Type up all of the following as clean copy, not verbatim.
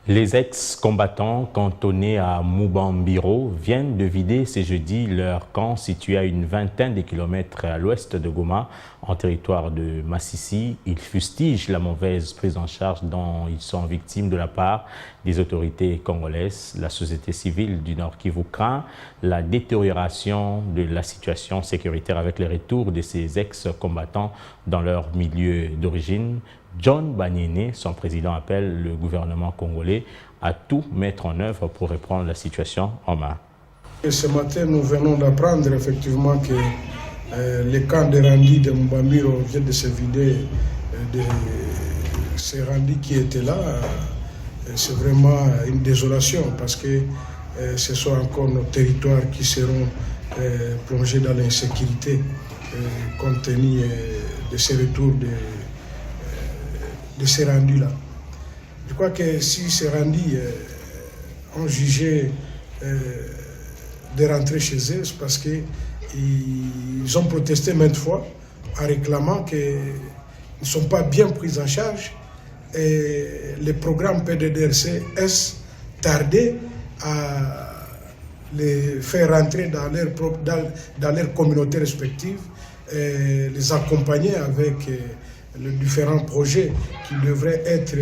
Les ex-combattants cantonnés à Moubambiro viennent de vider ce jeudi leur camp situé à une vingtaine de kilomètres à l'ouest de Goma, en territoire de Massissi. Ils fustigent la mauvaise prise en charge dont ils sont victimes de la part des autorités congolaises. La société civile du Nord Kivu craint la détérioration de la situation sécuritaire avec le retour de ces ex-combattants dans leur milieu d'origine. John Banyene, son président, appelle le gouvernement congolais à tout mettre en œuvre pour reprendre la situation en main. Ce matin, nous venons d'apprendre effectivement que les camps de Randi de Moubambiro viennent de se vider de ces Randi qui étaient là. C'est vraiment une désolation parce que ce sont encore nos territoires qui seront plongés dans l'insécurité compte tenu de ces retours de ces rendus-là. Je crois que si ces rendus ont jugé de rentrer chez eux, c'est parce qu'ils ont protesté maintes fois en réclamant qu'ils ne sont pas bien pris en charge et les programmes PDDRCS tardaient à les faire rentrer dans leur communauté respective et les accompagner avec les différents projets qui devraient être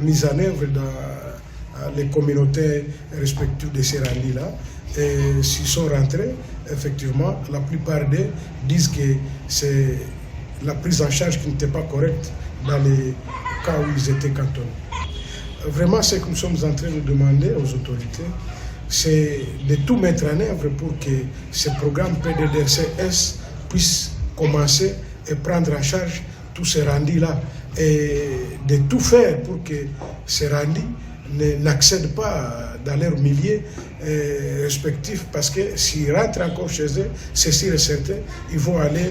mis en œuvre dans les communautés respectives de ces rendus-là. Et s'ils sont rentrés, effectivement, la plupart d'eux disent que c'est la prise en charge qui n'était pas correcte dans les cas où ils étaient cantonnés. Vraiment, ce que nous sommes en train de demander aux autorités, c'est de tout mettre en œuvre pour que ce programme PDDRCS puisse commencer et prendre en charge tous ces rendus-là et de tout faire pour que ces rendus n'accèdent pas dans leur milieu respectif parce que s'ils rentrent encore chez eux, c'est sûr et certain, ils vont aller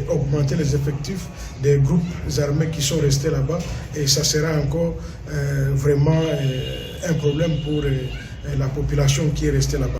augmenter les effectifs des groupes armés qui sont restés là-bas et ça sera encore vraiment un problème pour la population qui est restée là-bas.